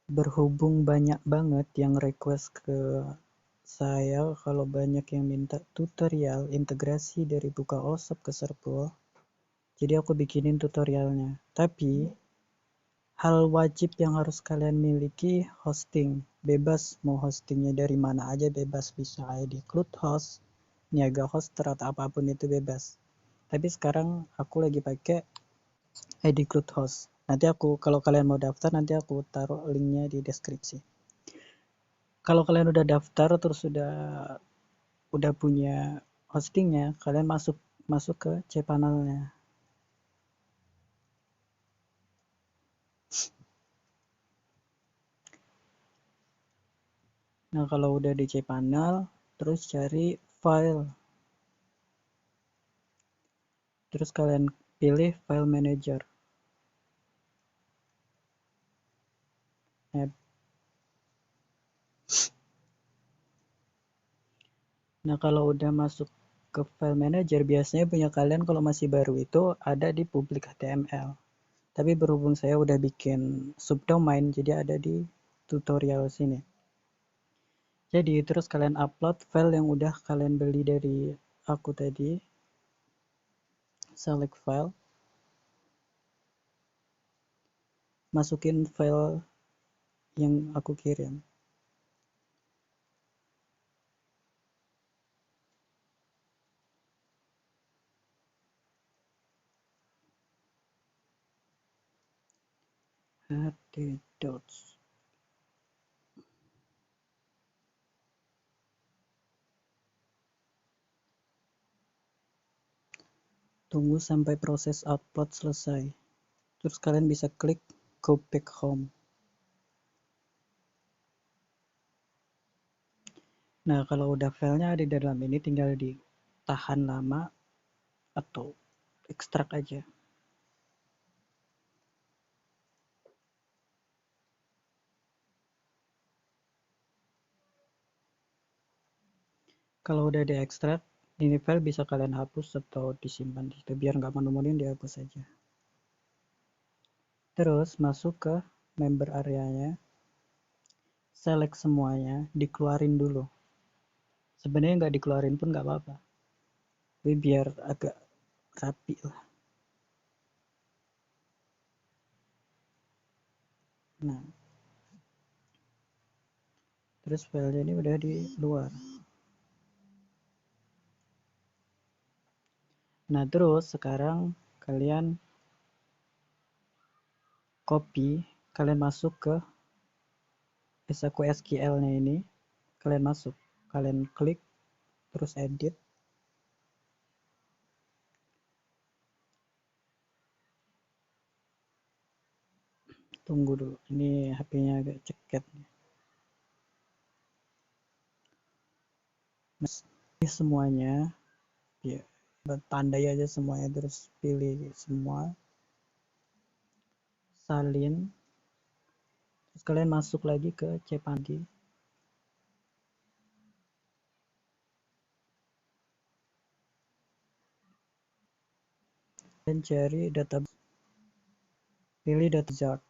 Berhubung banyak banget yang request ke saya kalau banyak yang minta tutorial integrasi dari Buka OSOP ke Serpul, jadi aku bikinin tutorialnya. Tapi hal wajib yang harus kalian miliki hosting. Bebas mau hostingnya dari mana aja bebas, bisa ID CloudHost, Niaga Hoster atau apapun itu bebas. Tapi sekarang aku lagi pakai ID CloudHost. Nanti kalau kalian mau daftar nanti aku taruh linknya di deskripsi. Kalau kalian udah daftar terus udah punya hostingnya, kalian masuk ke cPanel-nya. Nah, kalau udah di cPanel, terus cari file. Terus kalian pilih file manager. Nah, kalau udah masuk ke file manager, biasanya punya kalian kalau masih baru itu ada di public HTML. Tapi berhubung saya udah bikin subdomain, jadi ada di tutorial sini. Jadi terus kalian upload file yang udah kalian beli dari aku tadi. Select file. Masukin file yang aku kirim. htdocs. Tunggu sampai proses upload selesai. Terus kalian bisa klik go back home. Nah, kalau udah filenya ada di dalam ini tinggal ditahan lama atau ekstrak aja. Kalau udah diekstrak, ini file bisa kalian hapus atau disimpan di situ biar nggak mono-monoin, dihapus aja. Terus masuk ke member area-nya, select semuanya, dikeluarin dulu. Sebenarnya nggak dikeluarin pun nggak apa-apa, tapi biar agak rapi lah. Nah, terus filenya ini udah di luar. Nah, terus sekarang kalian copy, kalian masuk ke SQL-nya ini, kalian klik, terus edit. Tunggu dulu, ini HP-nya agak ceket. Pilih semuanya, ya, tandai aja semuanya, terus pilih semua, salin, terus kalian masuk lagi ke cPanel dan cari data, pilih data chart.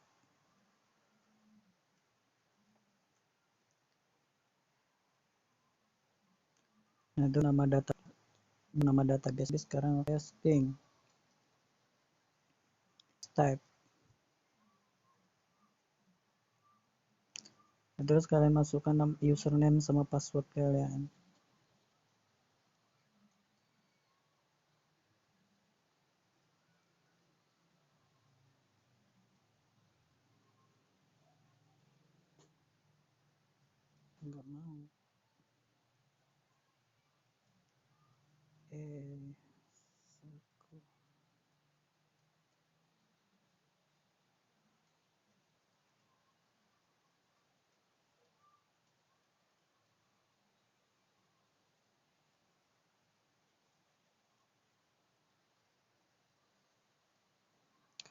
Nah, itu nama database sekarang testing type. Nah, terus kalian masukkan username sama password kalian. Enggak mau.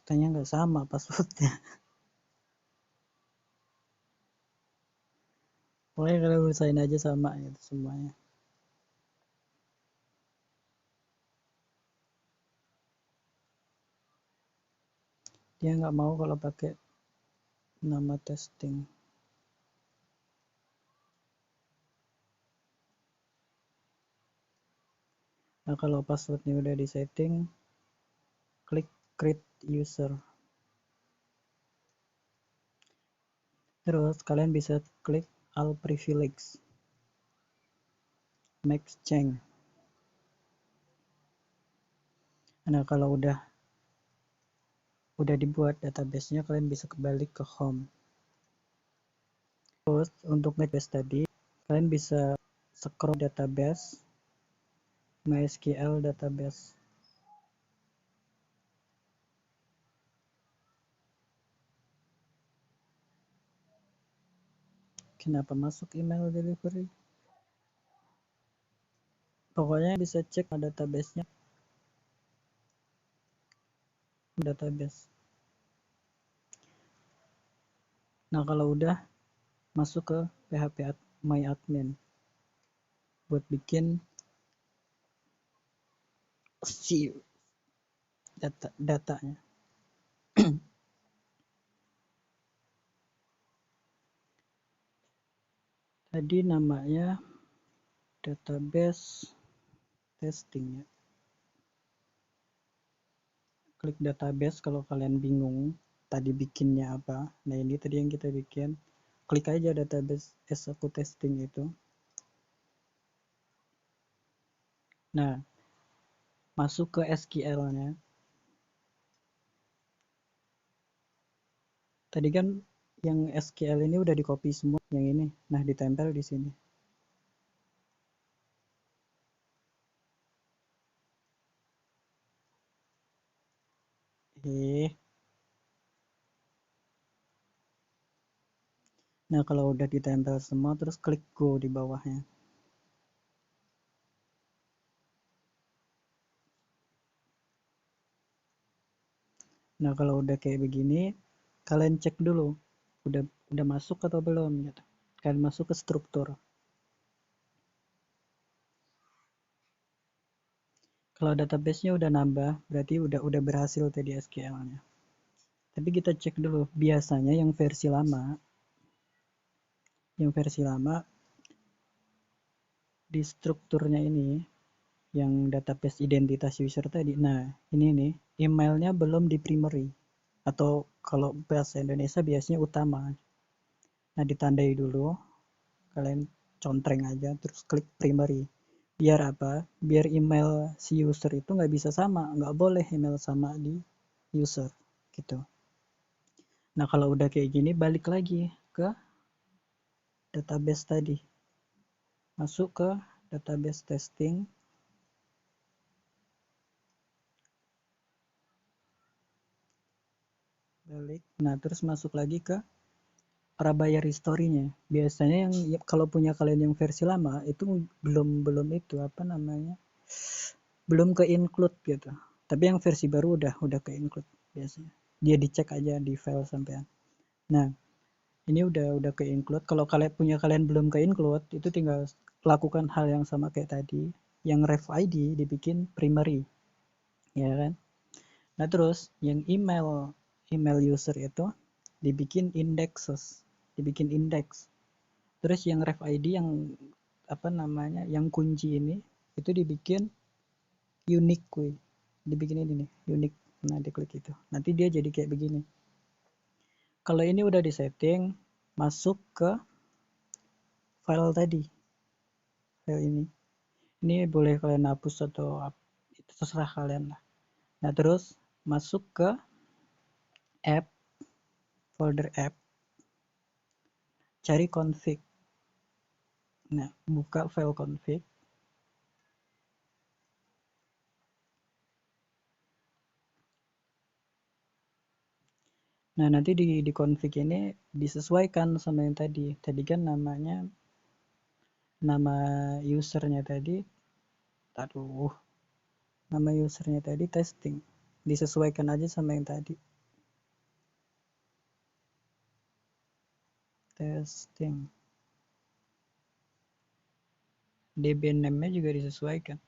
Katanya nggak sama passwordnya. Pokoknya kalian usahain aja sama gitu semuanya. Dia nggak mau kalau pakai nama testing. Nah, kalau passwordnya udah di setting, klik create user. Terus kalian bisa klik all privilege, max change. Nah, kalau udah dibuat database-nya, kalian bisa kembali ke home. Terus untuk database tadi, kalian bisa scroll database, MySQL database. Kenapa masuk email delivery? Pokoknya bisa cek database-nya, database. Nah, kalau udah, masuk ke PHP My Admin buat bikin si datanya. Tadi namanya database testing ya. Klik database kalau kalian bingung tadi bikinnya apa. Nah, ini tadi yang kita bikin. Klik aja database as aku testing itu. Nah, masuk ke SQL-nya. Tadi kan yang SQL ini udah di copy semua yang ini. Nah, ditempel di sini. Nah, kalau udah ditempel semua, terus klik go di bawahnya. Nah, kalau udah kayak begini, kalian cek dulu udah masuk atau belum gitu. Kalian masuk ke struktur. Kalau database-nya udah nambah, berarti udah berhasil tadi SQL-nya. Tapi kita cek dulu, biasanya yang versi lama di strukturnya ini, yang database identitas user tadi. Nah, ini nih, emailnya belum di primary. Atau kalau bahasa Indonesia biasanya utama. Nah, ditandai dulu, kalian contreng aja, terus klik primary. Biar apa? Biar email si user itu nggak bisa sama, nggak boleh email sama di user, gitu. Nah, kalau udah kayak gini, balik lagi ke database tadi. Masuk ke database testing. Balik. Nah, terus masuk lagi ke prabayar history-nya. Biasanya yang kalau punya kalian yang versi lama itu belum itu apa namanya? Belum ke include gitu. Tapi yang versi baru udah ke include biasanya. Dia dicek aja di file sampean. Nah, ini udah ke include. Kalau kalian belum ke include, itu tinggal lakukan hal yang sama kayak tadi. Yang ref ID dibikin primary, ya kan? Nah, terus yang email user itu dibikin indexes, dibikin index. Terus yang ref ID yang apa namanya? Yang kunci ini itu dibikin unique kuy. Dibikin ini nih, unique. Nah, diklik itu. Nanti dia jadi kayak begini. Kalau ini udah disetting, masuk ke file tadi. File ini boleh kalian hapus atau itu terserah kalian lah. Nah, terus masuk ke app, folder app, cari config. Nah, buka file config. Nah, nanti di config ini disesuaikan sama yang tadi. Tadi kan nama usernya tadi, nama usernya tadi testing. Disesuaikan aja sama yang tadi. Testing. DB name-nya juga disesuaikan.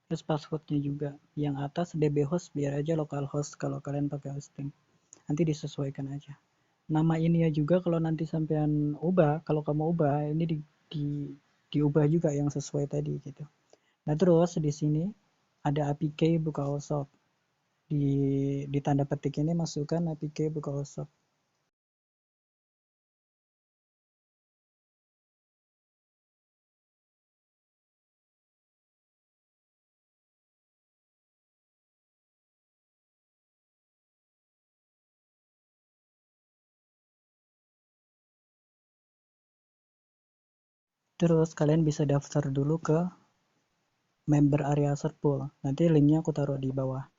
Terus passwordnya juga. Yang atas DB host biar aja localhost kalau kalian pakai hosting. nanti disesuaikan aja. Nama ini ya juga kalau nanti sampean ubah, kalau kamu ubah ini di, diubah juga yang sesuai tadi gitu. Nah terus di sini ada APK buka OSOP, di tanda petik ini masukkan APK buka OSOP. Terus kalian bisa daftar dulu ke member area Serpul. Nanti linknya aku taruh di bawah.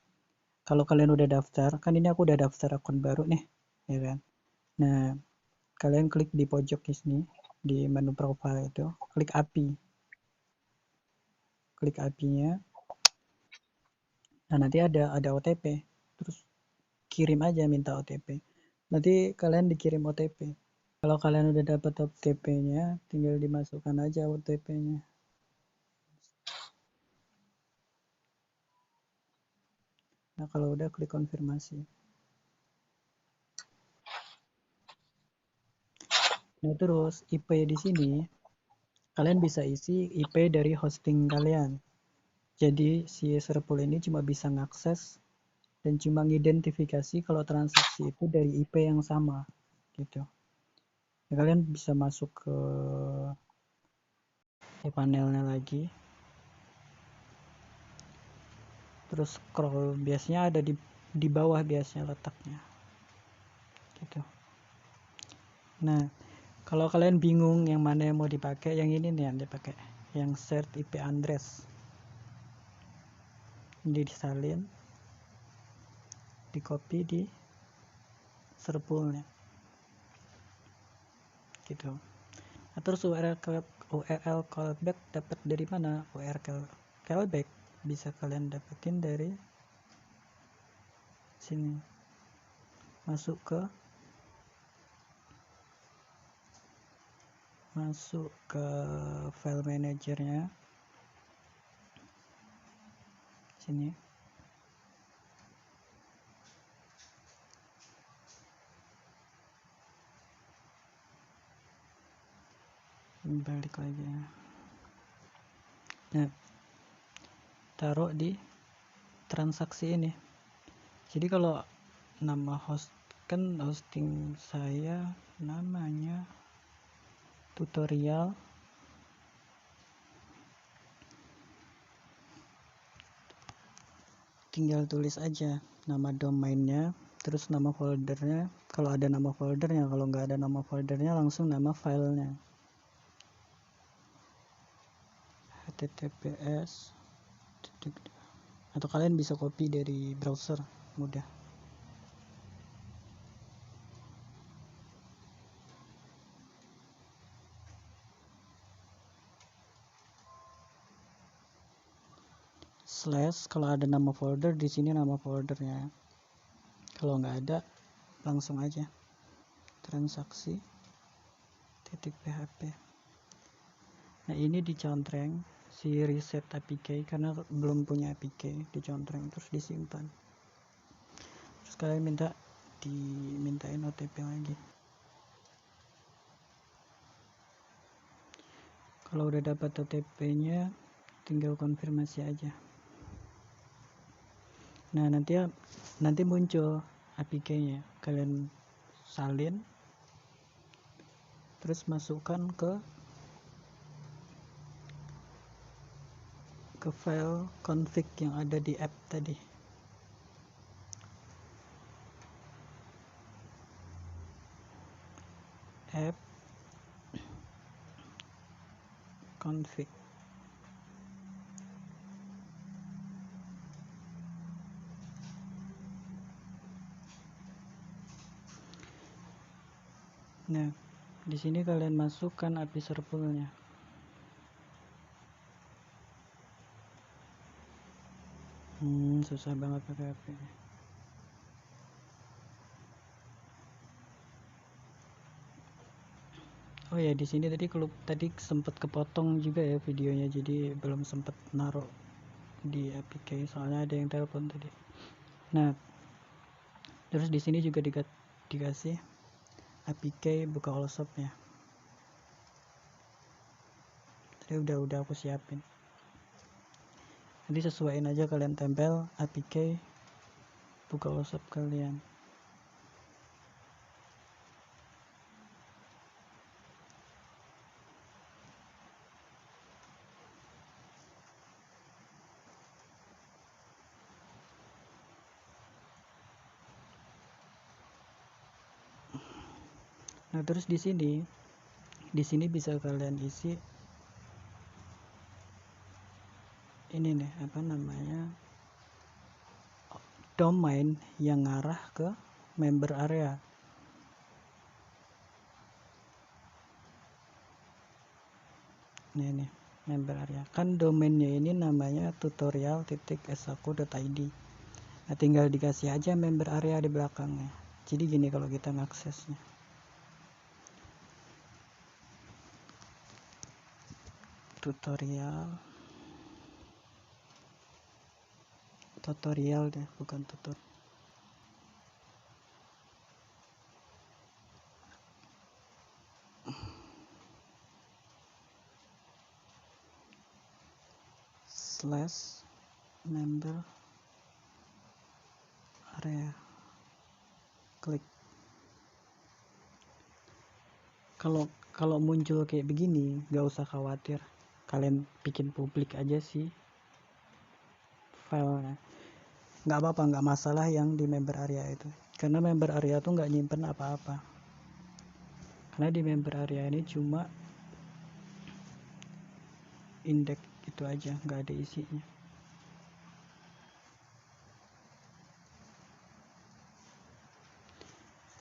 Kalau kalian udah daftar, kan ini aku udah daftar akun baru nih, ya kan? Nah, kalian klik di pojok di sini, di menu profile itu, klik API. Klik API-nya. Nah, nanti ada OTP. Terus kirim aja minta OTP. Nanti kalian dikirim OTP. Kalau kalian udah dapat OTP-nya, tinggal dimasukkan aja OTP-nya. Nah, kalau udah klik konfirmasi. Nah, terus IP di sini kalian bisa isi IP dari hosting kalian. Jadi si Serpul ini cuma bisa ngakses dan cuma ngidentifikasi kalau transaksi itu dari IP yang sama gitu. Nah, kalian bisa masuk ke panelnya lagi. Terus scroll, biasanya ada di bawah biasanya letaknya. Gitu. Nah, kalau kalian bingung yang mana yang mau dipakai, yang ini nih yang dipakai. Yang set IP address. Ini disalin, di copy di Serpulnya. Gitu. Nah, terus URL callback dapat dari mana? URL callback bisa kalian dapetin dari sini. Masuk ke file manajernya. Sini. Balik lagi. Nah, taruh di transaksi ini. Jadi kalau nama host, kan hosting saya namanya tutorial tinggal tulis aja nama domainnya, terus nama foldernya kalau ada nama foldernya, kalau nggak ada nama foldernya langsung nama filenya. https atau kalian bisa copy dari browser, mudah. Slash kalau ada nama folder, di sini nama foldernya. Kalau nggak ada langsung aja transaksi .php. Nah, ini dicontreng si reset APK karena belum punya APK, dicontreng terus disimpan. Terus kalian dimintain OTP lagi. Kalau udah dapat OTP-nya tinggal konfirmasi aja. Nah, nanti muncul APK-nya. Kalian salin terus masukkan ke file config yang ada di app tadi. App config. Nah, di sini kalian masukkan API Serpulnya. Susah banget pakai API. Oh ya, di sini tadi sempat kepotong juga ya videonya, jadi belum sempat naruh di APK soalnya ada yang telepon tadi. Nah, Terus di sini juga dikasih APK buka all shop-nya. Tadi udah aku siapin. Nanti sesuaiin aja, kalian tempel APK buka all shop kalian. Nah, terus di sini bisa kalian isi ini nih, apa namanya, domain yang ngarah ke member area. Nih member area. Kan domainnya ini namanya tutorial.s1.id. Nah, tinggal dikasih aja member area di belakangnya. Jadi gini kalau kita ngaksesnya. Tutorial deh, bukan tutorial. Slash member area, klik. Kalau muncul kayak begini, gak usah khawatir, kalian bikin publik aja sih filenya. Nggak apa-apa, nggak masalah yang di member area itu, karena member area tuh nggak nyimpen apa-apa. Karena di member area ini cuma indeks itu aja, nggak ada isinya.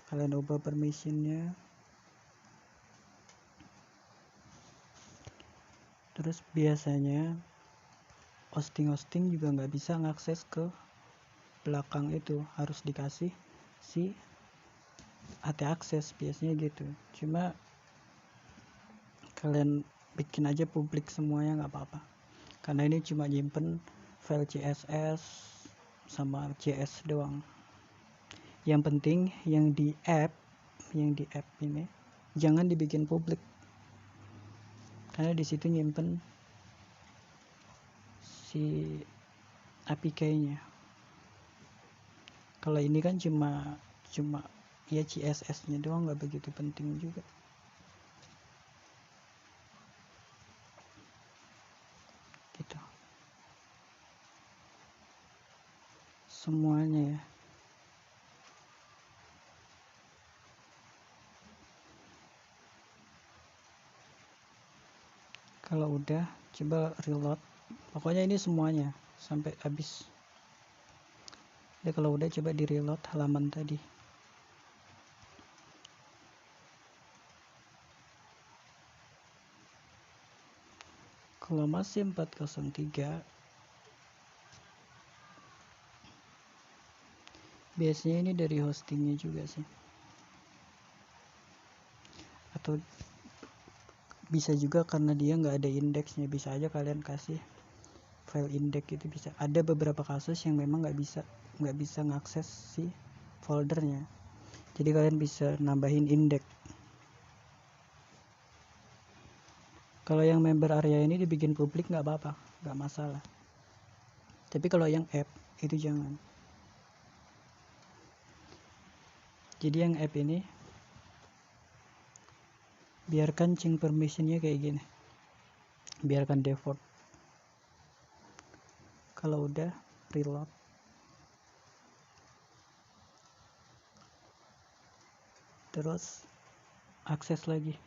Kalian ubah permissionnya. Terus biasanya hosting juga nggak bisa ngakses ke belakang itu, harus dikasih si AT akses biasanya gitu. Cuma kalian bikin aja publik semuanya, nggak apa-apa, karena ini cuma nyimpen file CSS sama JS doang. Yang penting yang di app ini jangan dibikin publik, karena di situ nyimpen si APK-nya. Kalau ini kan cuma ya CSS-nya doang, nggak begitu penting juga. Gitu. Semuanya ya. Kalau udah, coba reload. Pokoknya ini semuanya sampai habis. Ya kalau udah, coba di reload halaman tadi. Kalau masih 403, biasanya ini dari hostingnya juga sih. Atau bisa juga karena dia nggak ada indeksnya, bisa aja kalian kasih file indeks, itu bisa. Ada beberapa kasus yang memang nggak bisa ngakses si foldernya, jadi kalian bisa nambahin indeks. Kalau yang member area ini dibikin publik nggak apa-apa, nggak masalah. Tapi kalau yang app itu jangan. Jadi yang app ini biarkan change permissionnya kayak gini, biarkan default. Kalau udah, reload. Terus akses lagi.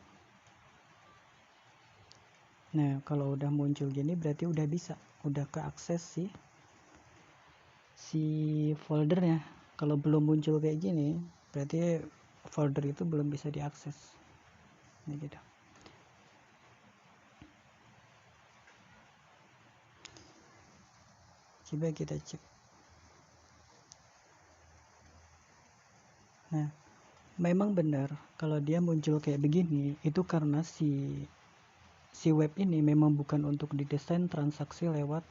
Nah, kalau udah muncul gini berarti udah bisa, udah keakses si foldernya. Kalau belum muncul kayak gini berarti folder itu belum bisa diakses. Nah, gitu. Coba kita cek. Nah, memang benar kalau dia muncul kayak begini itu karena si web ini memang bukan untuk didesain transaksi lewat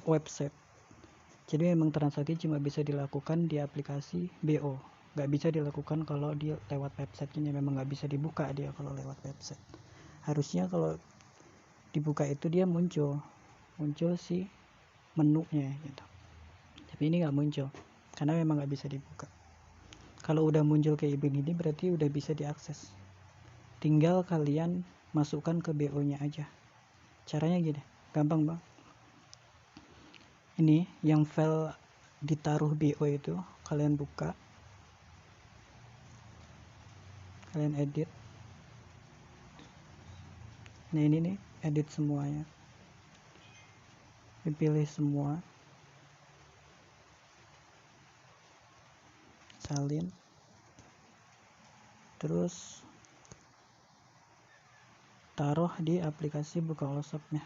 website. Jadi memang transaksi cuma bisa dilakukan di aplikasi BO, nggak bisa dilakukan kalau dia lewat website. Ini memang nggak bisa dibuka dia kalau lewat website. Harusnya kalau dibuka itu dia muncul si menunya gitu, tapi ini nggak muncul karena memang nggak bisa dibuka. Kalau udah muncul kayak begini berarti udah bisa diakses, tinggal kalian masukkan ke BO nya aja. Caranya gini, gampang bang. Ini yang file ditaruh BO itu kalian buka, kalian edit. Nah ini nih, edit semuanya, dipilih semua, salin, terus taruh di aplikasi Bukalausopnya.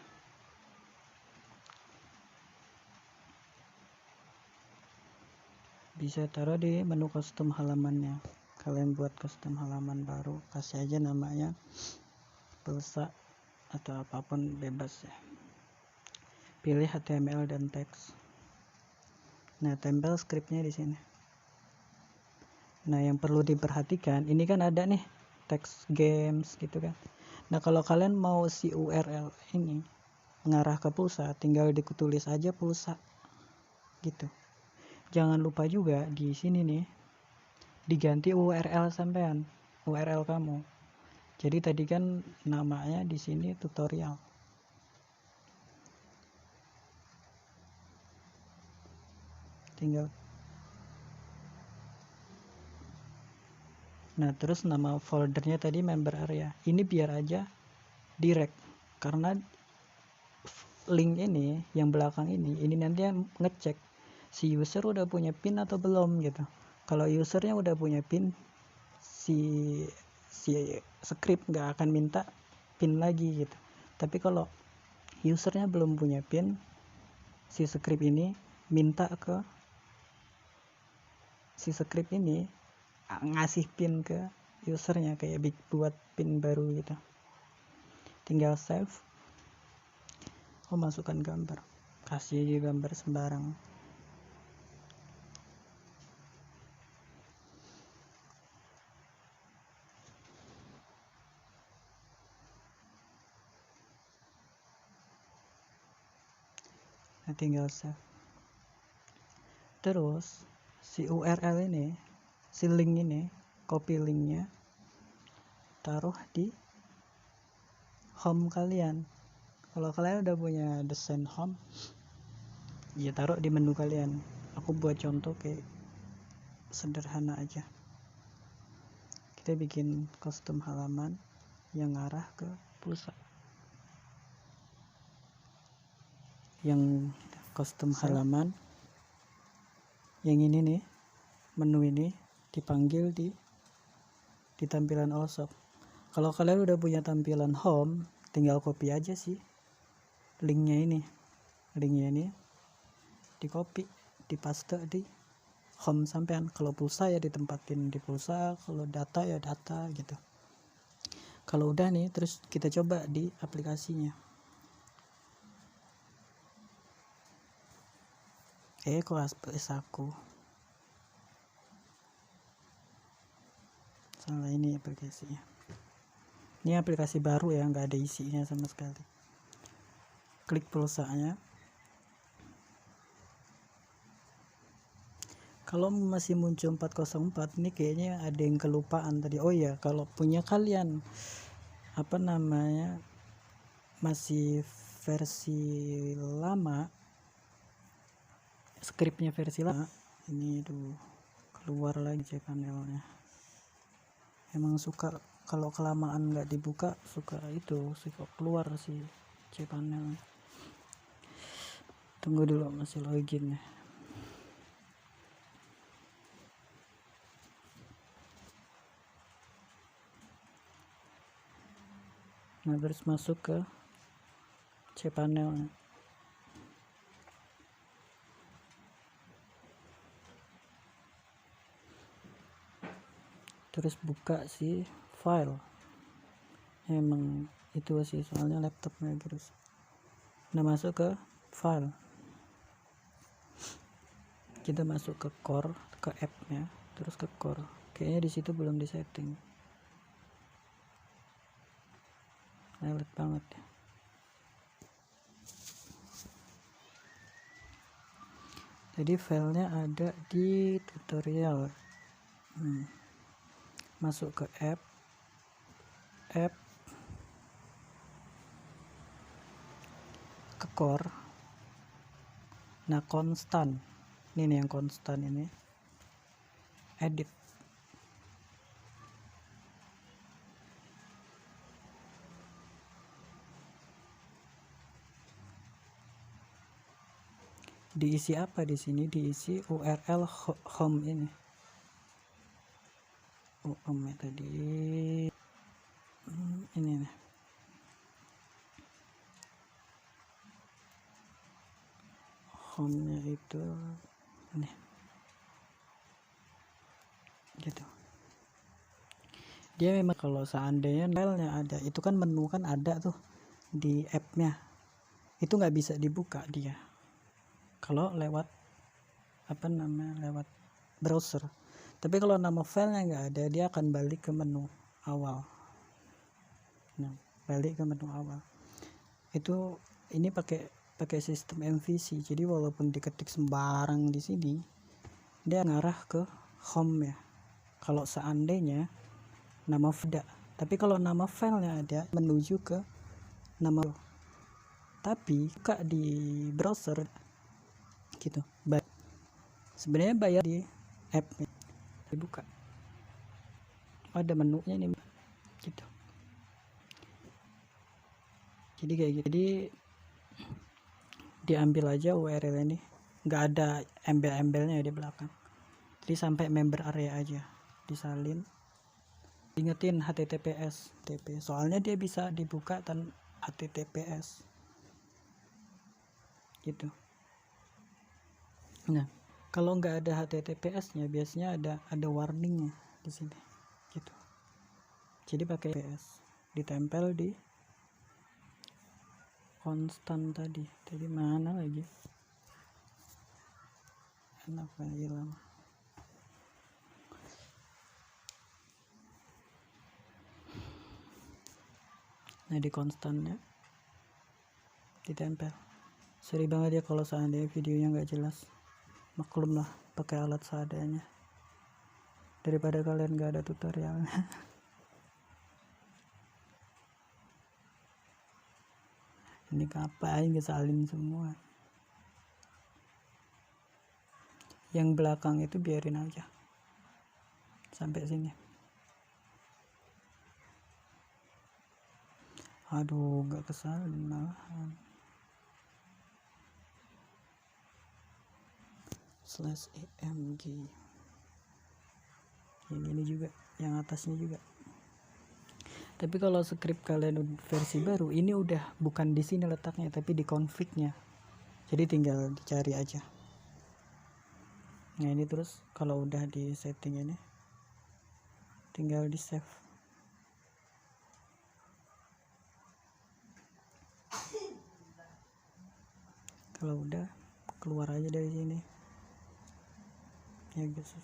Bisa taruh di menu custom halamannya. Kalian buat custom halaman baru, kasih aja namanya pulsa atau apapun, bebas ya. Pilih HTML dan teks. Nah, tempel scriptnya di sini. Nah, yang perlu diperhatikan, ini kan ada nih teks games gitu kan. Nah, kalau kalian mau si URL ini mengarah ke pulsa, tinggal ditulis aja pulsa gitu. Jangan lupa juga di sini nih diganti URL sampean, URL kamu. Jadi tadi kan namanya di sini tutorial. Tinggal. Nah, terus nama foldernya tadi member area. Ini biar aja direct, karena link ini yang belakang ini nanti yang ngecek si user udah punya pin atau belum gitu. Kalau usernya udah punya pin, si script nggak akan minta pin lagi gitu. Tapi kalau usernya belum punya pin, si script ini minta ke si script ini ngasih pin ke usernya, kayak buat pin baru gitu. Tinggal save. Masukkan gambar, kasih aja gambar sembarang. Nah, tinggal save. Terus si URL ini, si link ini, copy linknya, taruh di home kalian. Kalau kalian udah punya desain home, ya taruh di menu kalian. Aku buat contoh kayak sederhana aja. Kita bikin custom halaman yang arah ke pulsa. Yang custom halaman yang ini nih, menu ini dipanggil di tampilan Allshop. Kalau kalian udah punya tampilan home, tinggal copy aja sih linknya ini di copy, dipaste di home sampean. Kalau pulsa ya ditempatin di pulsa, kalau data ya data gitu. Kalau udah nih, terus kita coba di aplikasinya. Kok APS aku salah, ini aplikasinya. Ini aplikasi baru ya, nggak ada isinya sama sekali. Klik pulsanya. Kalau masih muncul 404, ini kayaknya ada yang kelupaan tadi. Oh ya, kalau punya kalian masih versi lama, scriptnya versi lama, ini tuh keluar lagi panelnya. Emang suka kalau kelamaan nggak dibuka, suka keluar si cpanel. Tunggu dulu, masih login ya. Nah, terus masuk ke cpanel. Terus buka si file. Emang itu sih, soalnya laptopnya terus. Nah, masuk ke file. kita masuk ke core, ke app-nya, terus ke core. Kayaknya di situ belum disetting. Lelet banget ya. Jadi filenya ada di tutorial. Masuk ke app, ke core. Nah, konstan. Ini nih yang konstan ini. Edit. Diisi apa di sini? Diisi URL home ini. Home tadi. Ini nih. Home-nya itu ini. Gitu. Dia memang kalau seandainya filenya ada, itu kan menu kan ada tuh di app-nya. Itu nggak bisa dibuka dia. Kalau lewat lewat browser. Tapi kalau nama filenya nggak ada, dia akan balik ke menu awal. Nah, balik ke menu awal. Itu ini pakai sistem MVC. Jadi walaupun diketik sembarang di sini, dia ngarah ke home ya. Kalau seandainya nama file, tapi kalau nama filenya ada, menuju ke nama. Tapi buka di browser gitu. Sebenarnya bayar di app dibuka. Ada menunya ini gitu. Jadi kayak gitu. Jadi diambil aja URL ini, nggak ada embel-embelnya di belakang. Jadi sampai member area aja disalin. Ingetin HTTPS, soalnya dia bisa dibuka tanpa HTTPS gitu. Nah, kalau nggak ada HTTPS-nya, biasanya ada warningnya di sini gitu. Jadi pakai PS, ditempel di konstan tadi mana lagi? Kenapa hilang? Nah, di konstannya ditempel. Sorry banget ya kalau seandainya videonya nggak jelas. Maklum lah, pakai alat seadanya. Daripada kalian nggak ada tutorialnya. Ini ngapain kesalin semua. Yang belakang itu biarin aja sampai sini. Aduh, nggak kesalin malahan. /emg yang ini juga, yang atasnya juga. Tapi kalau script kalian versi baru, ini udah bukan di sini letaknya, tapi di config-nya. Jadi tinggal dicari aja. Nah, ini terus kalau udah di setting ini, tinggal di save. Kalau udah, keluar aja dari sini. Ya guys,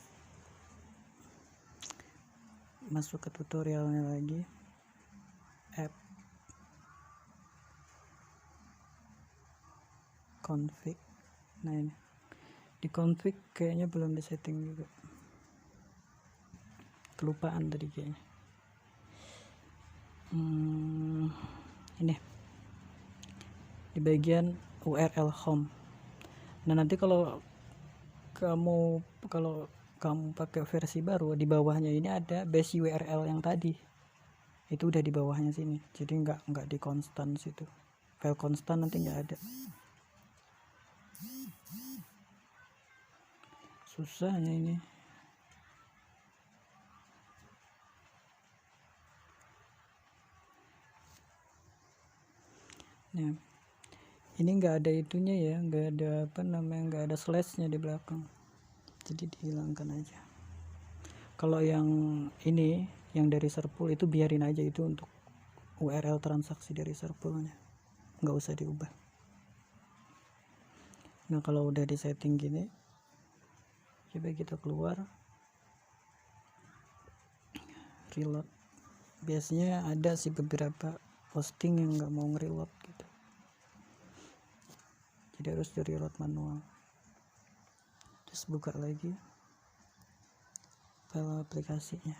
masuk ke tutorialnya lagi, app, config. Nah, ini di config kayaknya belum di setting juga, kelupaan tadi kayaknya. Ini di bagian URL home. Nah, nanti kalau kamu pakai versi baru, di bawahnya ini ada base URL yang tadi. Itu udah di bawahnya sini. Jadi nggak di konstan situ. File konstan nanti nggak ada. Susahnya ini. Nah, ini nggak ada itunya ya, nggak ada nggak ada slashnya di belakang. Jadi dihilangkan aja. Kalau yang ini, yang dari Serpul itu biarin aja, itu untuk URL transaksi dari Serpulnya, nggak usah diubah. Nah, kalau udah di setting gini, Coba kita keluar, reload. Biasanya ada sih beberapa posting yang nggak mau nge-reload gitu, jadi harus di reload manual. Terus buka lagi file aplikasinya.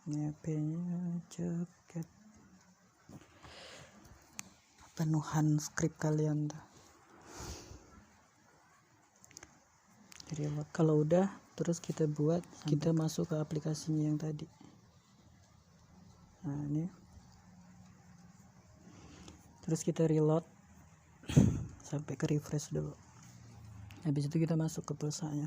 Ini HP-nya ceket, penuhan script kalian tuh. Jadi kalau udah, terus kita masuk ke aplikasinya yang tadi. Nah ini, terus kita reload sampai ke refresh dulu. Habis itu kita masuk ke pulsanya.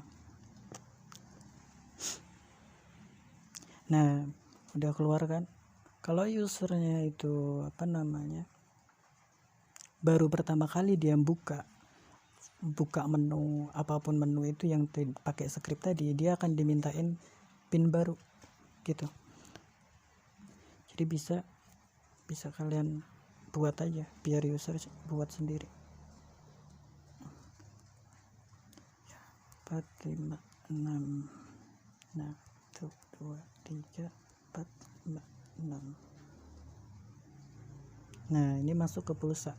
Nah udah keluar kan. Kalau usernya itu baru pertama kali dia buka menu, apapun menu itu yang pakai script tadi, dia akan dimintain pin baru gitu. Jadi bisa kalian buat aja biar user buat sendiri. 4, 5, 6. Nah 1, 2, 3, 4, 5, 6. Nah ini masuk ke pulsa.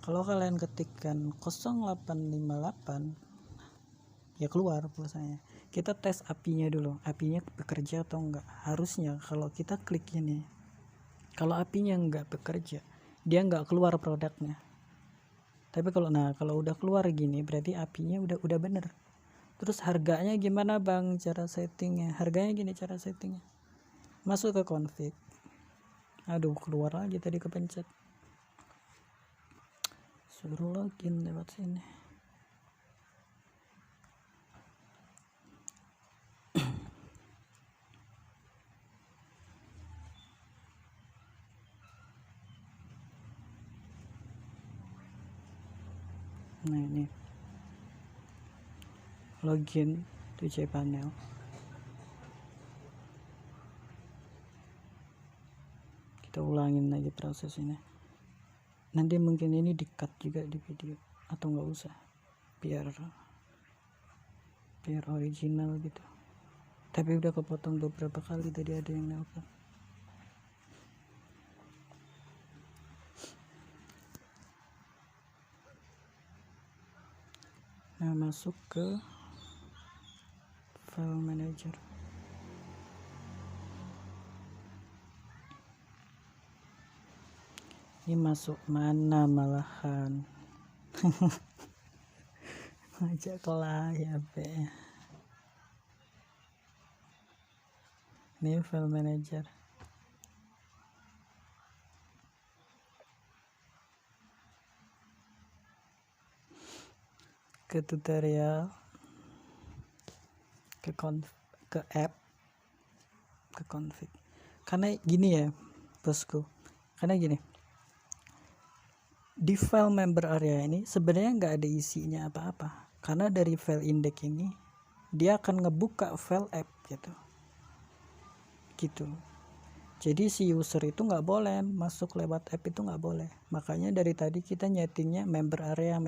Kalau kalian ketikkan 0858, ya keluar pulsanya. Kita tes apinya dulu, apinya bekerja atau enggak. Harusnya kalau kita klik ini, kalau apinya enggak bekerja, dia enggak keluar produknya. Tapi kalau udah keluar gini, berarti apinya udah bener. Terus harganya gimana bang cara settingnya? Harganya gini cara settingnya. Masuk ke config. Aduh keluar lagi tadi kepencet. Suruh login lewat sini. Nah ini login to cPanel. Kita ulangin lagi proses ini. Nanti mungkin ini di-cut juga di video, atau nggak usah, biar original gitu. Tapi udah kepotong beberapa kali, tadi ada yang nelpon. Nah masuk ke file manager. Ini masuk mana malahan. Ngajak kelah ya be. Ini file manager. Ke tutorial, ke app, ke config. Karena gini ya bosku, karena gini, di file member area ini sebenarnya nggak ada isinya apa-apa, karena dari file index ini dia akan ngebuka file app gitu. Jadi si user itu nggak boleh masuk lewat app, itu nggak boleh. Makanya dari tadi kita nyetingnya member area.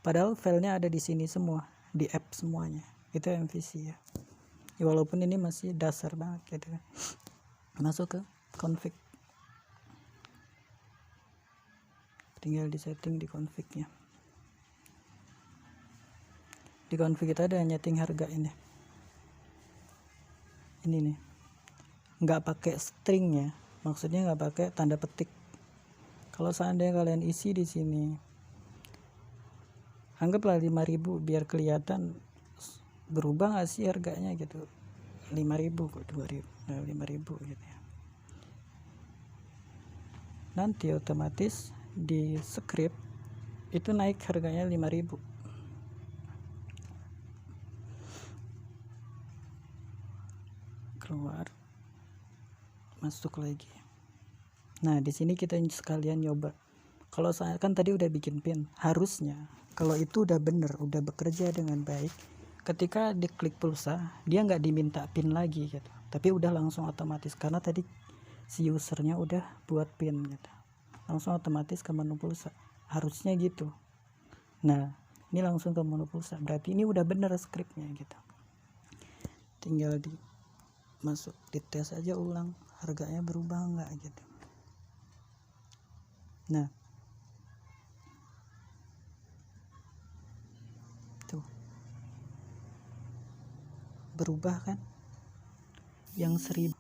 Padahal filenya ada di sini semua, di app semuanya. Itu MVC ya. Walaupun ini masih dasar banget gitu. Masuk ke config. Tinggal di setting di confignya. Di config kita ada nyeting harga ini. Ini nih. Nggak pakai string ya. Maksudnya nggak pakai tanda petik. Kalau seandainya kalian isi di sini, anggaplah 5.000 biar kelihatan berubah nggak sih harganya gitu. 5.000 kok 2.000, 5.000 gitu ya. Nanti otomatis di script itu naik harganya 5.000. Keluar, masuk lagi. Nah di sini kita sekalian nyoba. Kalau saya kan tadi udah bikin pin, harusnya kalau itu udah bener, udah bekerja dengan baik, ketika diklik pulsa dia nggak diminta pin lagi gitu, tapi udah langsung otomatis karena tadi si usernya udah buat pin gitu, langsung otomatis ke menu pulsa. harusnya gitu. Nah ini langsung ke monopulsa, berarti ini udah bener skripnya gitu. Tinggal masuk dites aja ulang harganya berubah enggak gitu. Nah tuh berubah kan, yang 1000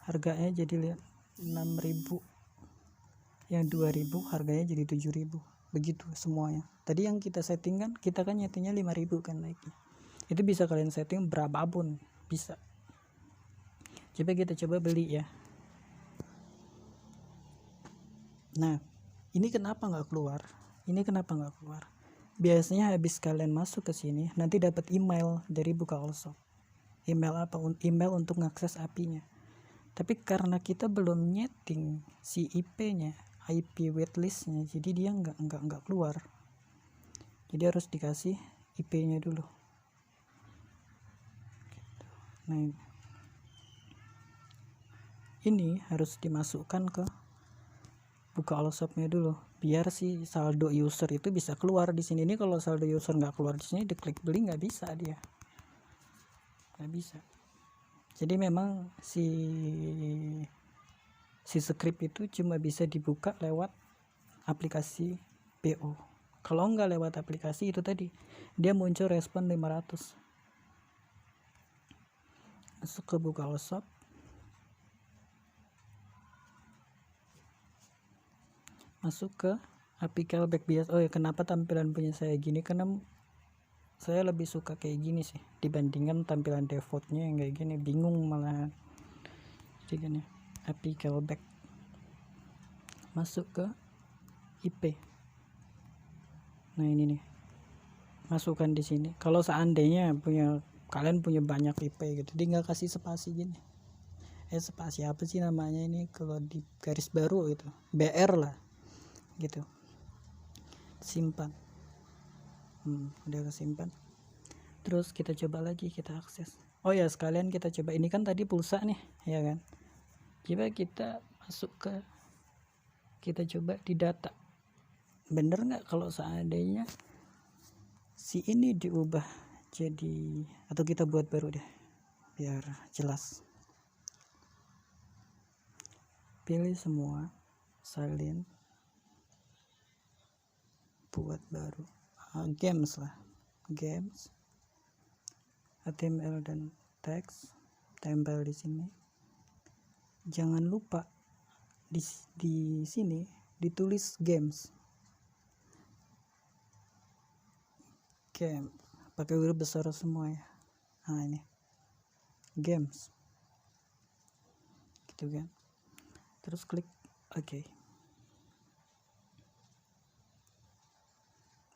harganya jadi lihat 6.000, yang 2.000 harganya jadi 7.000, begitu semuanya. Tadi yang kita setting kan, kita kan nyetingnya 5.000 kan naiknya. Itu bisa kalian setting berapapun bisa. Coba kita coba beli ya. Nah ini kenapa nggak keluar, biasanya habis kalian masuk ke sini nanti dapat email dari Bukaallshop. Email apa? Email untuk ngakses API-nya. Tapi karena kita belum nyeting si IP-nya, IP waitlist-nya, jadi dia nggak keluar. Jadi harus dikasih IP-nya dulu. Nah ini harus dimasukkan ke Bukaallshop-nya dulu, biar si saldo user itu bisa keluar di sini. Ini kalau saldo user nggak keluar di sini, diklik beli nggak bisa, dia nggak bisa. Jadi memang si script itu cuma bisa dibuka lewat aplikasi PO. Kalau nggak lewat aplikasi itu tadi, dia muncul respon 500. Masuk ke Bukaallshop, masuk ke API callback bias. Oh ya, kenapa tampilan punya saya gini, karena saya lebih suka kayak gini sih dibandingkan tampilan defaultnya yang kayak gini, bingung malahan. Jadi gini, API callback, masuk ke IP. Nah ini nih, masukkan di sini. Kalau seandainya kalian punya banyak IP gitu, dia nggak kasih spasi gini. Spasi apa sih namanya ini kalau di garis baru gitu, BR lah gitu. Simpan. Udah kesimpan. Terus kita coba lagi, kita akses. Oh ya, sekalian kita coba, ini kan tadi pulsa nih ya kan, coba kita masuk ke, kita coba di data, bener nggak kalau seandainya si ini diubah jadi, atau kita buat baru deh biar jelas. Pilih semua, salin, buat baru, games lah, games, HTML dan teks, tempel di sini. Jangan lupa di sini ditulis games, game pakai huruf besar semua ya. Nah ini games gitu kan, terus klik OK.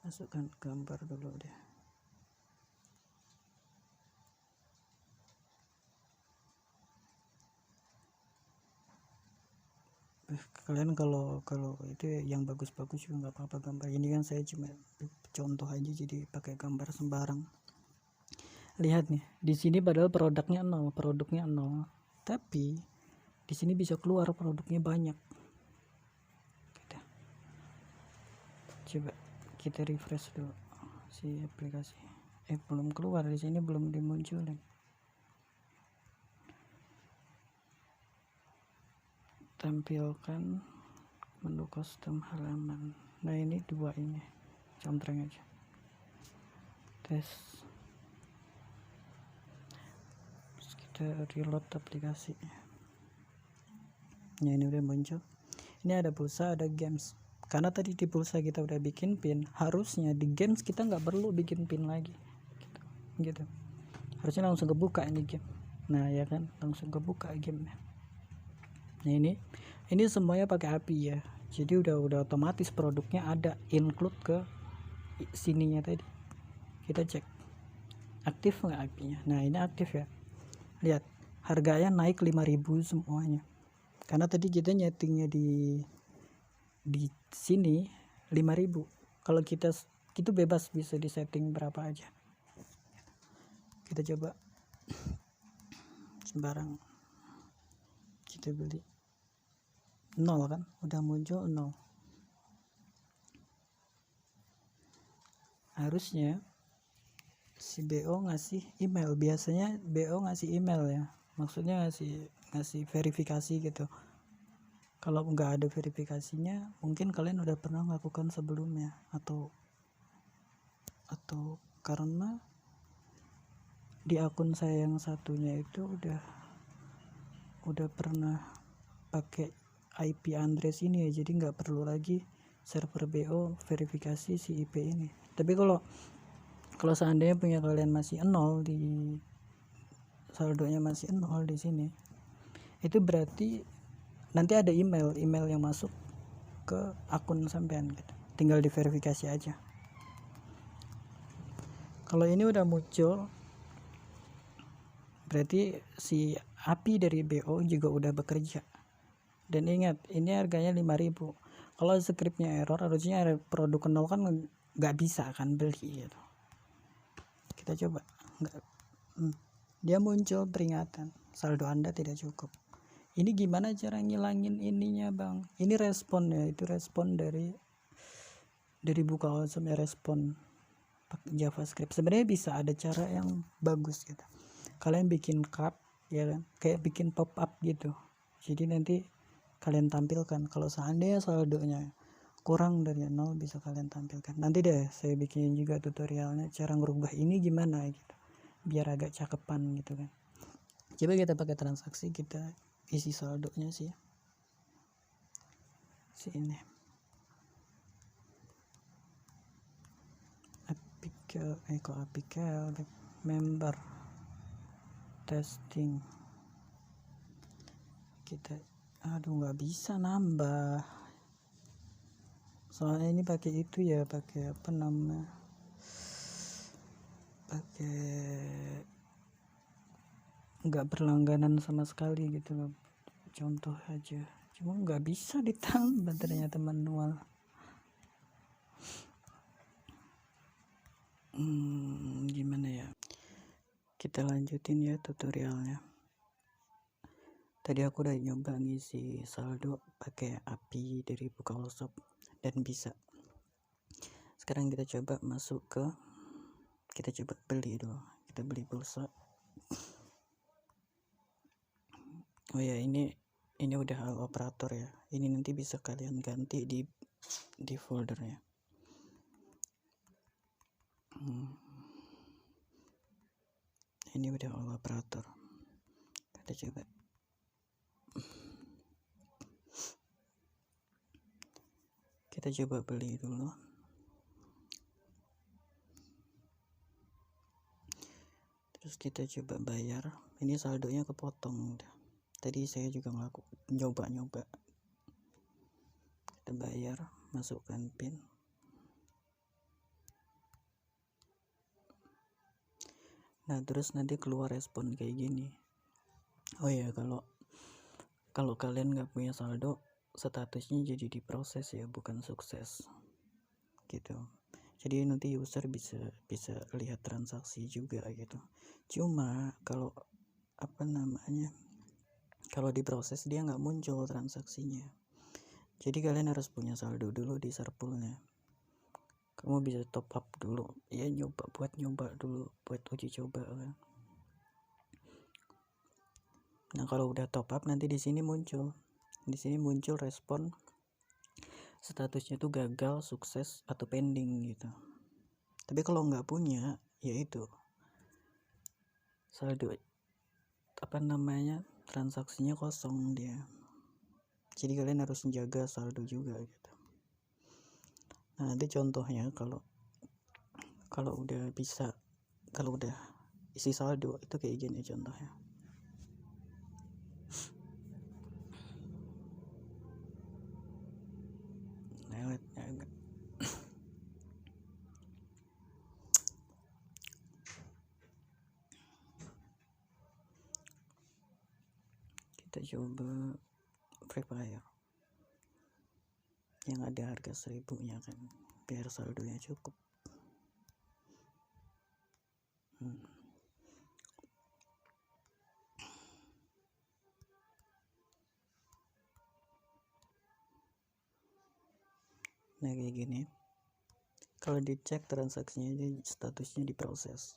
Masukkan gambar dulu deh. Kalian kalau itu yang bagus-bagus juga nggak apa-apa gambar. Ini kan saya cuma contoh aja, jadi pakai gambar sembarang. Lihat nih, di sini padahal produknya 0, tapi di sini bisa keluar produknya banyak. Coba kita refresh dulu si aplikasi. Belum keluar di sini, belum dimunculin. Tampilkan menu custom halaman. Nah ini dua ini, contreng aja. Tes. Terus kita reload aplikasi. Ya ini udah muncul. Ini ada pulsa, ada games. Karena tadi di pulsa kita udah bikin pin, harusnya di games kita nggak perlu bikin pin lagi. Gitu. Harusnya langsung kebuka ini game. Nah ya kan, langsung kebuka gamenya. Nah ini semuanya pakai API ya, jadi udah otomatis produknya ada include ke sininya tadi. Kita cek aktif nggak API-nya. Nah ini aktif ya, lihat harganya naik 5.000 semuanya, karena tadi kita nyetingnya di sini 5.000. Kalau kita itu bebas, bisa disetting berapa aja. Kita coba sembarang, kita beli 0 kan, udah muncul 0. harusnya si BO ngasih email. Biasanya BO ngasih email ya, maksudnya ngasih verifikasi gitu. Kalau nggak ada verifikasinya, mungkin kalian udah pernah melakukan sebelumnya, atau karena di akun saya yang satunya itu udah pernah pakai IP address ini ya, jadi nggak perlu lagi server BO verifikasi si IP ini. Tapi kalau seandainya punya kalian masih 0, di saldonya masih 0 di sini, itu berarti nanti ada email yang masuk ke akun sampean gitu. Tinggal diverifikasi aja. Kalau ini udah muncul, berarti si API dari BO juga udah bekerja. Dan ingat, ini harganya 5.000. Kalau scriptnya error, harusnya ada produk 0 kan nggak bisa kan beli gitu. Kita coba, dia muncul peringatan saldo Anda tidak cukup. Ini gimana cara ngilangin ininya bang? Ini respon ya, itu respon dari buka awesome ya, respon pakai JavaScript. Sebenarnya bisa ada cara yang bagus gitu. Kalian bikin card ya kan, kayak bikin pop up gitu. Jadi nanti kalian tampilkan kalau seandainya saldonya kurang dari 0, bisa kalian tampilkan. Nanti deh saya bikin juga tutorialnya cara ngerubah ini gimana gitu, biar agak cakepan gitu kan. Coba kita pakai transaksi, kita isi saldonya sih si ini apikel member testing. Kita nggak bisa nambah, soalnya ini pakai itu ya, pakai apa namanya, pakai nggak berlangganan sama sekali gitu loh, contoh aja. Cuma nggak bisa ditambah ternyata manual. Gimana ya, kita lanjutin ya tutorialnya. Tadi aku udah nyoba ngisi saldo pakai API dari Bukalapak dan bisa. Sekarang kita coba masuk ke, kita coba beli dulu. Kita beli pulsa. Oh ya, ini udah hal operator ya. Ini nanti bisa kalian ganti di foldernya. Ini udah hal operator. Kita coba. Kita coba beli dulu. Terus kita coba bayar. Ini saldonya kepotong. Tadi saya juga nyoba. Kita bayar, masukkan PIN. Nah, terus nanti keluar respon kayak gini. Oh ya, kalau kalian nggak punya saldo, statusnya jadi diproses ya, bukan sukses gitu. Jadi nanti user bisa lihat transaksi juga gitu. Cuma kalau kalau diproses dia nggak muncul transaksinya. Jadi kalian harus punya saldo dulu di Serpulnya. Kamu bisa top up dulu ya, buat nyoba dulu, buat uji coba kan. Nah, kalau udah top up nanti di sini muncul respon statusnya tuh gagal, sukses, atau pending gitu. Tapi kalau nggak punya, yaitu saldo transaksinya kosong dia. Jadi kalian harus menjaga saldo juga gitu. Nah, nanti contohnya kalau udah isi saldo itu kayak gini contohnya. Kita coba Free Fire yang ada harga 1.000-nya kan, biar saldonya cukup. Nah, kayak gini. Kalau dicek transaksinya aja statusnya diproses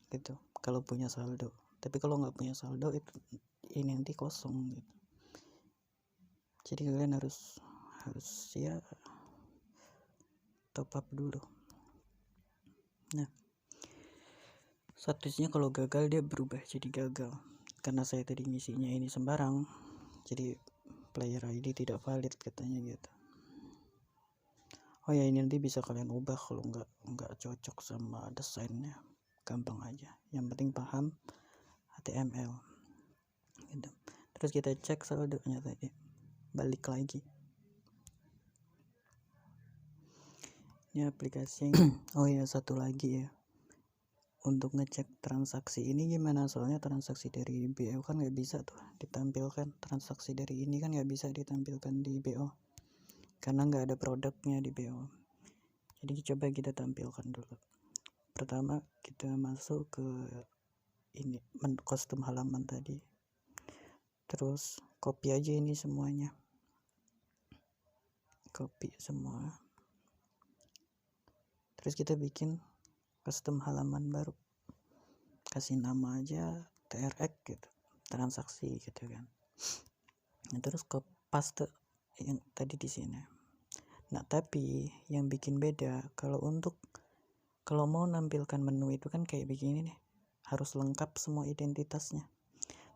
gitu kalau punya saldo. Tapi kalau nggak punya saldo itu ini nanti kosong gitu. Jadi kalian harus ya top up dulu. Nah, statusnya kalau gagal dia berubah jadi gagal. Karena saya tadi ngisinya ini sembarang, jadi player ID tidak valid katanya gitu. Oh ya, ini nanti bisa kalian ubah kalau nggak cocok sama desainnya, gampang aja. Yang penting paham HTML gitu. Terus kita cek saldonya tadi, balik lagi. Ini aplikasi. Oh ya, satu lagi ya, untuk ngecek transaksi ini gimana, soalnya transaksi dari BO kan nggak bisa tuh ditampilkan, transaksi dari ini kan nggak bisa ditampilkan di BO karena nggak ada produknya di BO. Jadi coba kita tampilkan dulu. Pertama kita masuk ke ini kostum halaman tadi, terus copy aja ini semuanya, copy semua, terus kita bikin custom halaman baru, kasih nama aja TRX gitu, transaksi gitu kan. Nah, terus paste yang tadi di sini. Nah, tapi yang bikin beda kalau mau nampilkan menu itu kan kayak begini nih, harus lengkap semua identitasnya.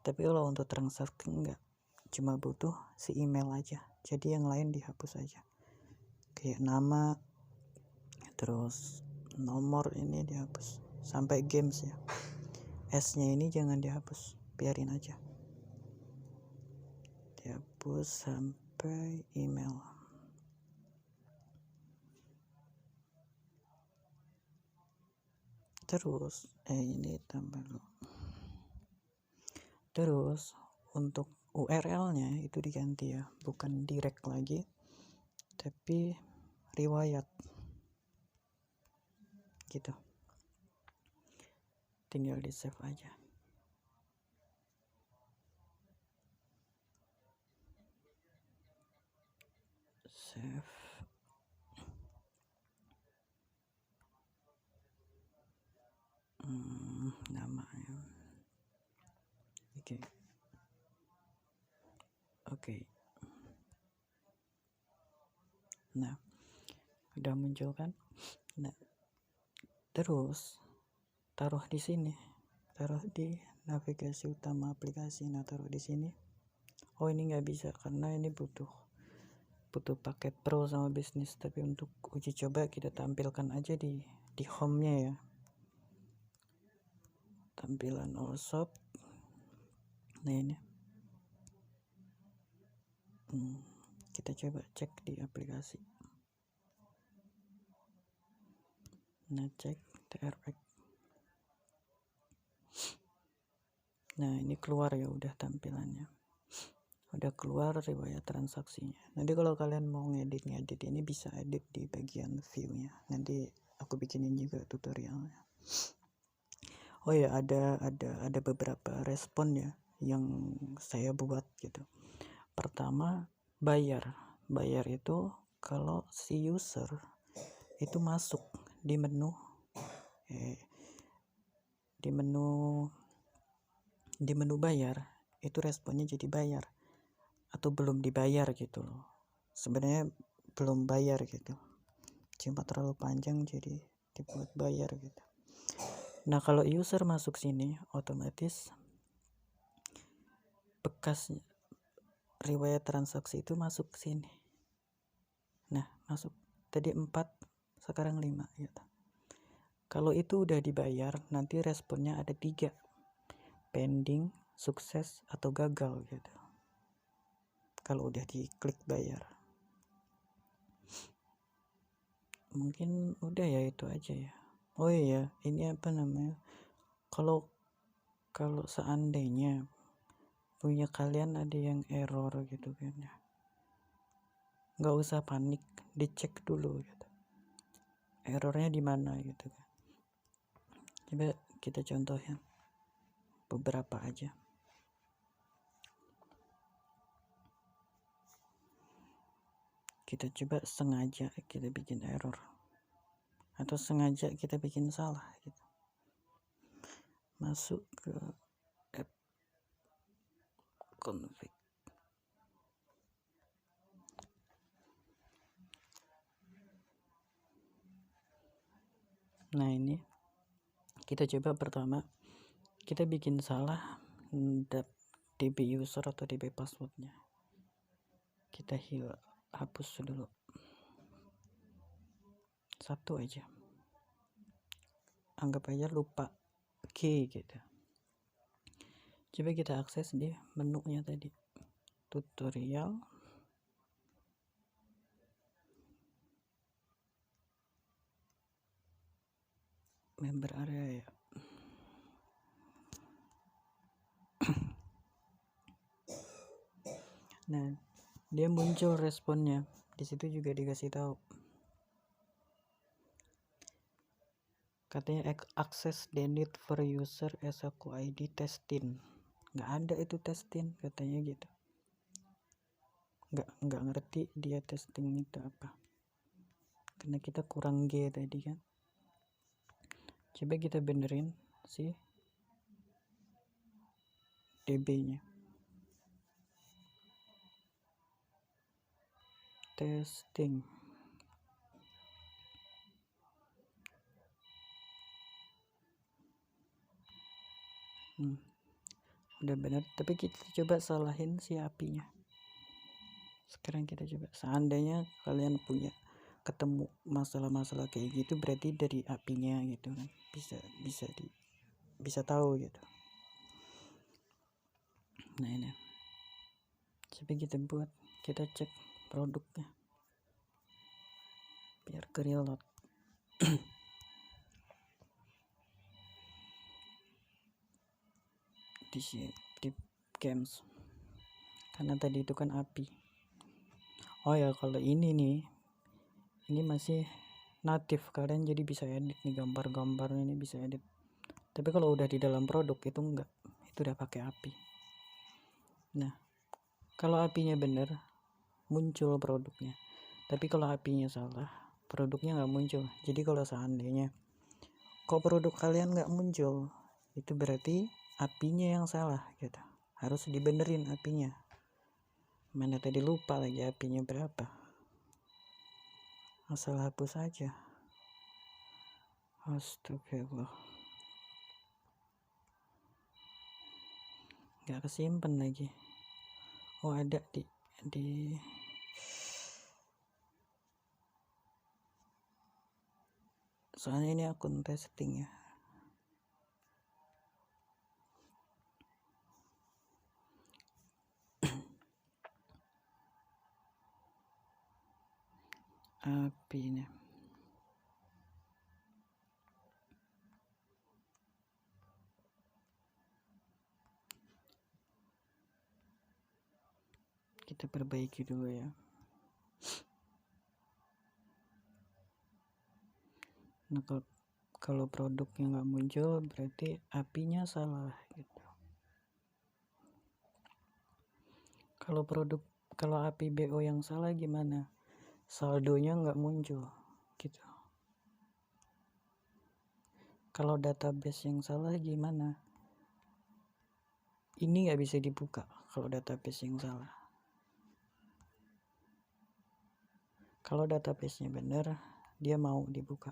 Tapi kalau untuk transaksi enggak, cuma butuh si email aja, jadi yang lain dihapus aja, kayak nama, terus nomor ini dihapus, sampai games ya, S nya ini jangan dihapus, biarin aja dihapus sampai email. Terus ini tambah dulu. Terus untuk URL-nya itu diganti ya, bukan direct lagi, tapi riwayat gitu. Tinggal di save aja. Save. Namanya. Oke. Nah, udah muncul kan? Nah, terus taruh di sini, taruh di navigasi utama aplikasi. Nah, taruh di sini. Oh, ini nggak bisa karena ini butuh paket pro sama bisnis, tapi untuk uji coba kita tampilkan aja di home-nya ya, tampilan all shop. Nah, ini kita coba cek di aplikasi. Nah, cek TRX. Nah, ini keluar ya, udah tampilannya, udah keluar riwayat transaksinya. Nanti kalau kalian mau ngedit ini bisa edit di bagian view-nya, nanti aku bikinin juga tutorialnya. Oh ya, ada beberapa respon ya yang saya buat gitu. Pertama, bayar itu kalau si user itu masuk di menu bayar, itu responnya jadi bayar atau belum dibayar gitu loh. Sebenarnya belum bayar gitu, cuma terlalu panjang jadi dibuat bayar gitu. Nah, kalau user masuk sini otomatis bekas riwayat transaksi itu masuk sini. Nah, masuk tadi 4, sekarang 5 gitu. Kalau itu udah dibayar, nanti responnya ada 3, pending, sukses, atau gagal gitu. Kalau udah diklik bayar. Mungkin udah ya, itu aja ya. Oh iya, ini apa namanya, kalau seandainya punya kalian ada yang error gitu kan ya, nggak usah panik, dicek dulu gitu, errornya di mana gitu kan. Coba kita contohin beberapa aja. Kita coba sengaja kita bikin error. atau sengaja kita bikin salah gitu. Masuk ke app config. Nah, ini kita coba pertama, kita bikin salah db user atau db passwordnya, kita hapus dulu satu aja, anggap aja lupa key gitu. Coba kita akses di menunya tadi, tutorial, member area ya. Nah, dia muncul responnya. Di situ juga dikasih tahu. Katanya access denied for user SAQ ID testing. Nggak ada itu testing katanya gitu. Nggak ngerti dia testing itu apa. Karena kita kurang G tadi kan. Coba kita benerin si DB-nya. Testing. Udah benar, tapi kita coba salahin si API-nya. Sekarang kita coba, seandainya kalian punya ketemu masalah-masalah kayak gitu, berarti dari API-nya gitu kan, bisa tahu gitu. Nah, ini coba kita buat, kita cek produknya biar ke reload. di games, karena tadi itu kan API. Oh ya, kalau ini nih, ini masih natif, kalian jadi bisa edit nih, gambar-gambarnya ini bisa edit. Tapi kalau udah di dalam produk itu enggak, itu udah pakai API. Nah, kalau API-nya bener, muncul produknya. Tapi kalau API-nya salah, produknya nggak muncul. Jadi kalau seandainya kok produk kalian nggak muncul, itu berarti API-nya yang salah gitu. Harus dibenerin API-nya. Mana tadi lupa lagi API-nya berapa. Asal hapus aja. Astagfirullah. Nggak kesimpan lagi. Oh, ada di soalnya ini akun testing ya. API ini. Kita perbaiki dulu ya. Nah, kalau produknya nggak muncul berarti API-nya salah gitu. Kalau API BO yang salah gimana? Saldonya nggak muncul gitu. Kalau database yang salah gimana? Ini nggak bisa dibuka kalau database yang salah. Kalau database-nya bener, dia mau dibuka.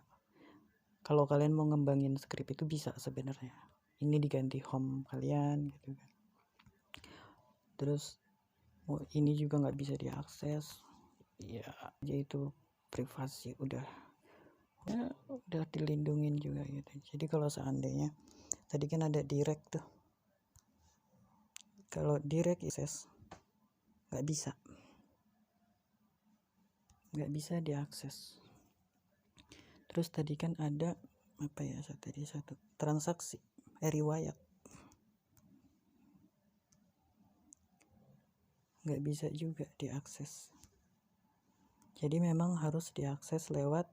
Kalau kalian mau ngembangin script itu bisa sebenarnya. Ini diganti home kalian gitu kan. Terus ini juga nggak bisa diakses. Ya, yaitu privasi udah dilindungin juga gitu. Jadi kalau seandainya tadi kan ada direct tuh. Kalau direct akses nggak bisa diakses. Terus tadi kan ada apa ya, satu transaksi riwayat nggak bisa juga diakses. Jadi memang harus diakses lewat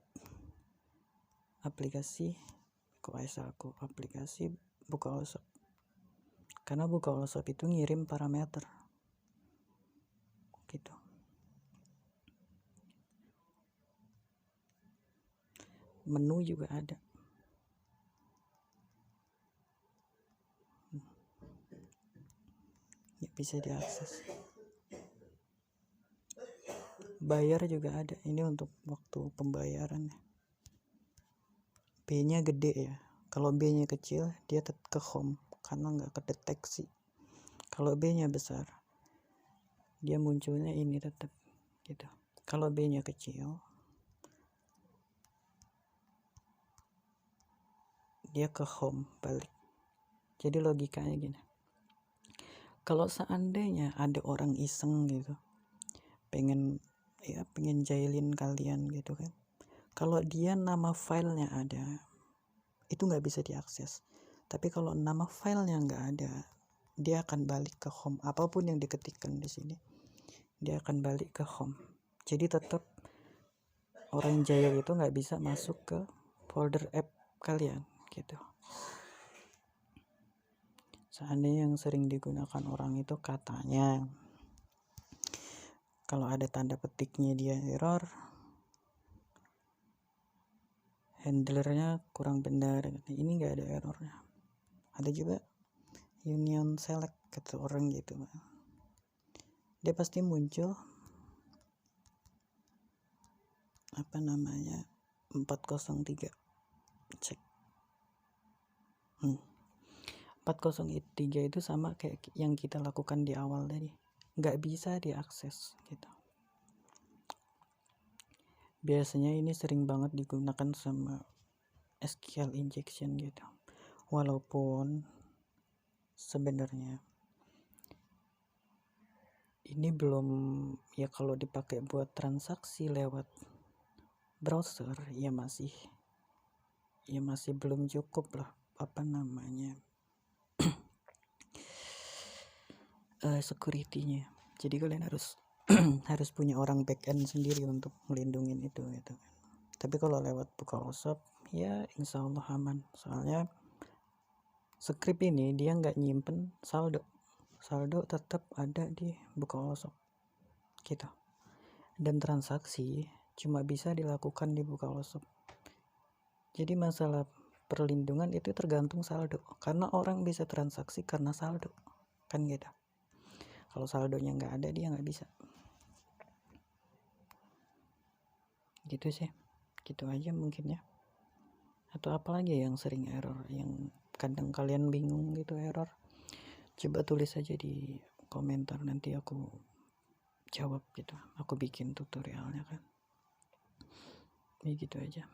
aplikasi aplikasi Bukalashop. Karena Bukalashop itu ngirim parameter gitu. menu juga ada. Ya, bisa diakses. Bayar juga ada, ini untuk waktu pembayaran. B-nya gede ya, kalau B-nya kecil dia tetap ke home karena nggak kedeteksi. Kalau B-nya besar dia munculnya ini tetap gitu. Kalau B-nya kecil dia ke home balik. Jadi logikanya gini, kalau seandainya ada orang iseng gitu pengen jahilin kalian gitu kan, kalau dia nama filenya ada itu nggak bisa diakses. Tapi kalau nama filenya nggak ada, dia akan balik ke home. Apapun yang diketikkan di sini dia akan balik ke home. Jadi tetap orang jahil itu nggak bisa masuk ke folder app kalian gitu. Seandainya yang sering digunakan orang itu katanya kalau ada tanda petiknya dia error, handlernya kurang benar. Ini nggak ada errornya. Ada juga union select kata orang gitu, dia pasti muncul 403 cek. 403 itu sama kayak yang kita lakukan di awal tadi, nggak bisa diakses gitu. Biasanya ini sering banget digunakan sama SQL injection gitu, walaupun sebenarnya ini belum ya, kalau dipakai buat transaksi lewat browser ya masih belum cukup lah security-nya. Jadi kalian harus harus punya orang backend sendiri untuk melindungi itu gitu. Tapi kalau lewat Bukalausap ya insya Allah aman. Soalnya script ini dia nggak nyimpen saldo tetap ada di Bukalausap gitu. Dan transaksi cuma bisa dilakukan di Bukalausap. Jadi masalah perlindungan itu tergantung saldo, karena orang bisa transaksi karena saldo kan gitu. Kalau saldonya nggak ada dia nggak bisa gitu sih. Gitu aja mungkin ya. Atau apalagi yang sering error, yang kadang kalian bingung gitu error, coba tulis aja di komentar, nanti aku jawab gitu. Aku bikin tutorialnya kan. Ini gitu aja.